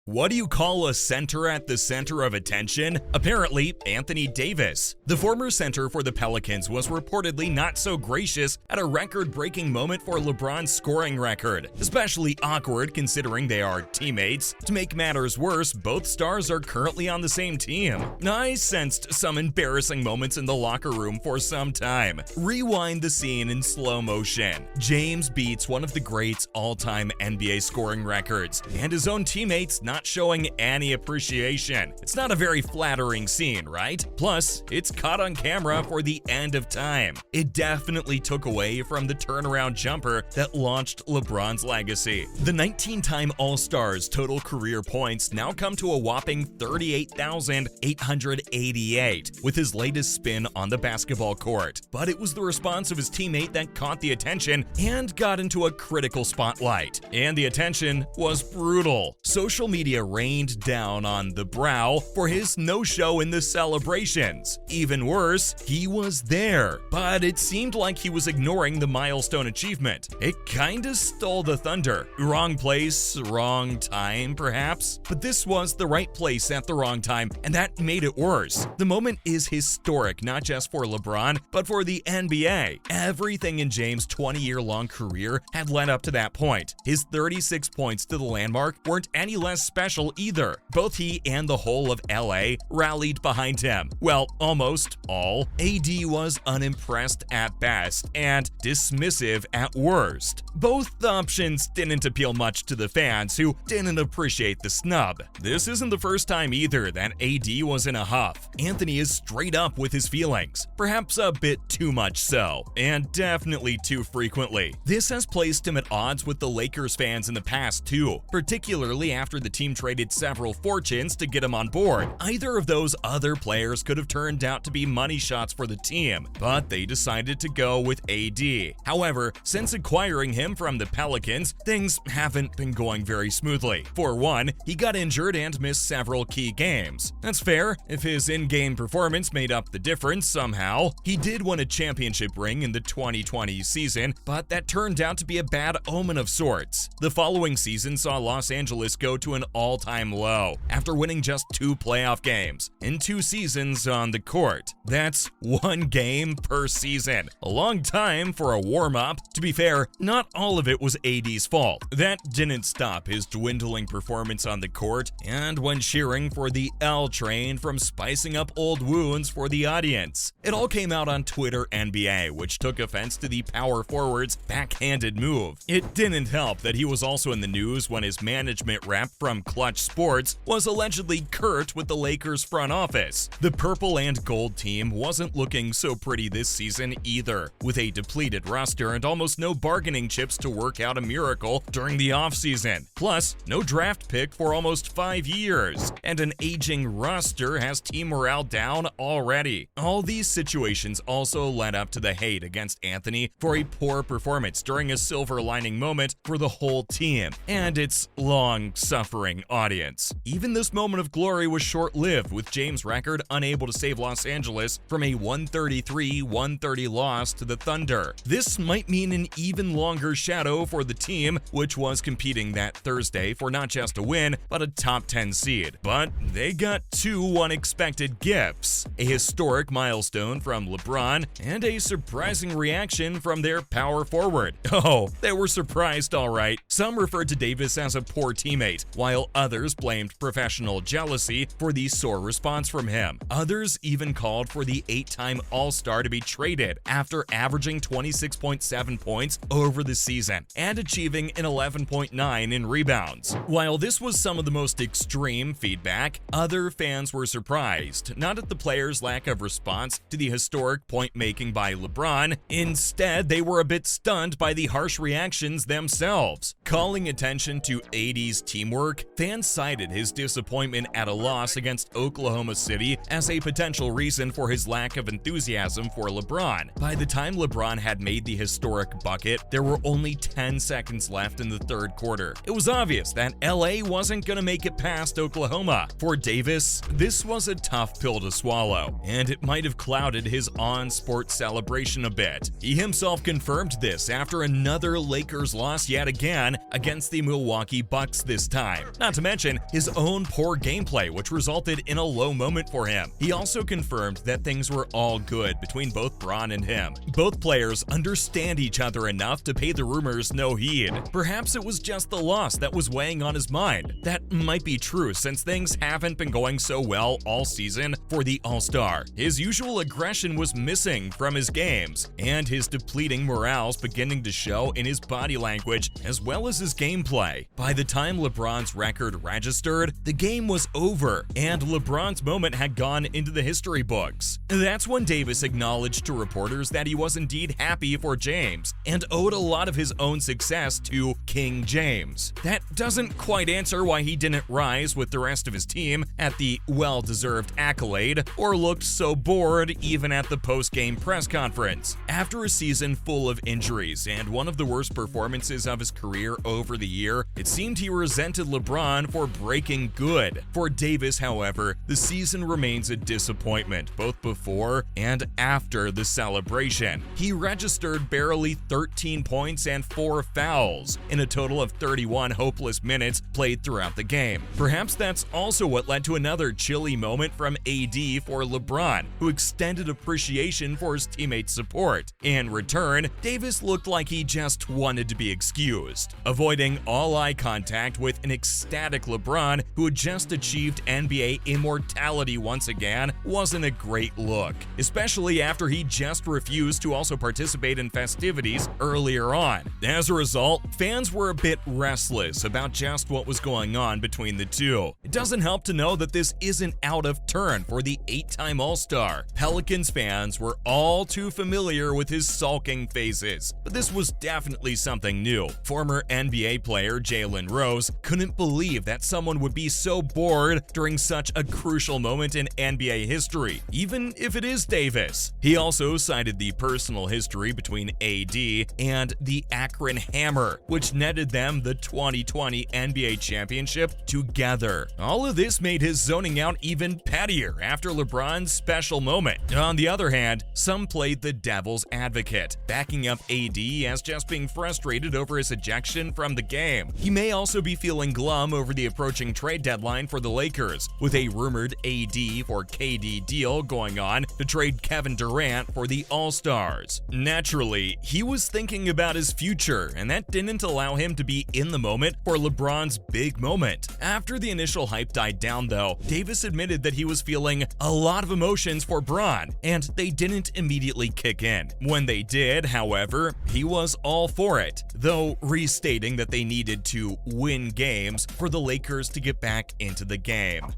What do you call a center at the center of attention? Apparently, Anthony Davis. The former center for the Pelicans was reportedly not so gracious at a record-breaking moment for LeBron's scoring record, especially awkward considering they are teammates. To make matters worse, both stars are currently on the same team. I sensed some embarrassing moments in the locker room for some time. Rewind the scene in slow motion. James beats one of the greats all-time NBA scoring records, and his own teammates not showing any appreciation. It's not a very flattering scene, right? Plus, it's caught on camera for the end of time. It definitely took away from the turnaround jumper that launched LeBron's legacy. The 19-time All-Star's total career points now come to a whopping 38,888 with his latest spin on the basketball court. But it was the response of his teammate that caught the attention and got into a critical spotlight. And the attention was brutal. Social media rained down on the brow for his no-show in the celebrations. Even worse, he was there, but it seemed like he was ignoring the milestone achievement. It kinda stole the thunder. Wrong place, wrong time, perhaps? But this was the right place at the wrong time, and that made it worse. The moment is historic, not just for LeBron, but for the NBA. Everything in James' 20-year-long career had led up to that point. His 36 points to the landmark weren't any less special either. Both he and the whole of LA rallied behind him. Well, almost all. AD was unimpressed at best and dismissive at worst. Both options didn't appeal much to the fans who didn't appreciate the snub. This isn't the first time either that AD was in a huff. Anthony is straight up with his feelings, perhaps a bit too much so, and definitely too frequently. This has placed him at odds with the Lakers fans in the past too, particularly after the team traded several fortunes to get him on board. Either of those other players could have turned out to be money shots for the team, but they decided to go with AD. However, since acquiring him from the Pelicans, things haven't been going very smoothly. For one, he got injured and missed several key games. That's fair if his in-game performance made up the difference somehow. He did win a championship ring in the 2020 season, but that turned out to be a bad omen of sorts. The following season saw Los Angeles go to an all-time low after winning just 2 playoff games in 2 seasons on the court. That's 1 game per season. A long time for a warm-up. To be fair, not all of it was AD's fault. That didn't stop his dwindling performance on the court and when cheering for the L train from spicing up old wounds for the audience. It all came out on Twitter NBA, which took offense to the power forward's backhanded move. It didn't help that he was also in the news when his management rep from Clutch Sports was allegedly curt with the Lakers front office. The purple and gold team wasn't looking so pretty this season either, with a depleted roster and almost no bargaining chips to work out a miracle during the offseason. Plus, no draft pick for almost 5 years, and an aging roster has team morale down already. All these situations also led up to the hate against Anthony for a poor performance during a silver lining moment for the whole team and its long-suffering audience. Even this moment of glory was short-lived, with James' record unable to save Los Angeles from a 133-130 loss to the Thunder. This might mean an even longer shadow for the team, which was competing that Thursday for not just a win, but a top 10 seed. But they got 2 unexpected gifts: a historic milestone from LeBron and a surprising reaction from their power forward. Oh, they were surprised all right. Some referred to Davis as a poor teammate, while others blamed professional jealousy for the sore response from him. Others even called for the 8-time All-Star to be traded after averaging 26.7 points over the season and achieving an 11.9 in rebounds. While this was some of the most extreme feedback, other fans were surprised, not at the player's lack of response to the historic point-making by LeBron. Instead, they were a bit stunned by the harsh reactions themselves. Calling attention to AD's teamwork, fans cited his disappointment at a loss against Oklahoma City as a potential reason for his lack of enthusiasm for LeBron. By the time LeBron had made the historic bucket, there were only 10 seconds left in the third quarter. It was obvious that LA wasn't gonna make it past Oklahoma. For Davis, this was a tough pill to swallow, and it might have clouded his on-sport celebration a bit. He himself confirmed this after another Lakers loss yet again against the Milwaukee Bucks this time. not to mention his own poor gameplay, which resulted in a low moment for him. He also confirmed that things were all good between both Bron and him. Both players understand each other enough to pay the rumors no heed. Perhaps it was just the loss that was weighing on his mind. That might be true since things haven't been going so well all season for the All-Star. His usual aggression was missing from his games, and his depleting morale's beginning to show in his body language as well as his gameplay. By the time LeBron's record registered, the game was over, and LeBron's moment had gone into the history books. That's when Davis acknowledged to reporters that he was indeed happy for James, and owed a lot of his own success to King James. That doesn't quite answer why he didn't rise with the rest of his team at the well-deserved accolade, or looked so bored even at the post-game press conference. After a season full of injuries and one of the worst performances of his career over the year, it seemed he resented LeBron for breaking good. For Davis, however, the season remains a disappointment both before and after the celebration. He registered barely 13 points and 4 fouls in a total of 31 hopeless minutes played throughout the game. Perhaps that's also what led to another chilly moment from AD for LeBron, who extended appreciation for his teammates' support. In return, Davis looked like he just wanted to be excused, avoiding all eye contact with an ecstatic LeBron who had just achieved NBA immortality once again wasn't a great look, especially after he just refused to also participate in festivities earlier on. As a result, fans were a bit restless about just what was going on between the two. It doesn't help to know that this isn't out of turn for the 8-time All-Star. Pelicans fans were all too familiar with his sulking phases, but this was definitely something new. Former NBA player Jalen Rose couldn't believe that someone would be so bored during such a crucial moment in NBA history, even if it is Davis. He also cited the personal history between AD and the Akron Hammer, which netted them the 2020 NBA championship together. All of this made his zoning out even pettier after LeBron's special moment. On the other hand, some played the devil's advocate, backing up AD as just being frustrated over his ejection from the game. He may also be feeling glum over the approaching trade deadline for the Lakers, with a rumored AD for KD deal going on to trade Kevin Durant for the All-Stars. Naturally, he was thinking about his future, and that didn't allow him to be in the moment for LeBron's big moment. After the initial hype died down though, Davis admitted that he was feeling a lot of emotions for Bron, and they didn't immediately kick in. When they did, however, he was all for it, though restating that they needed to win games for the Lakers to get back into the game.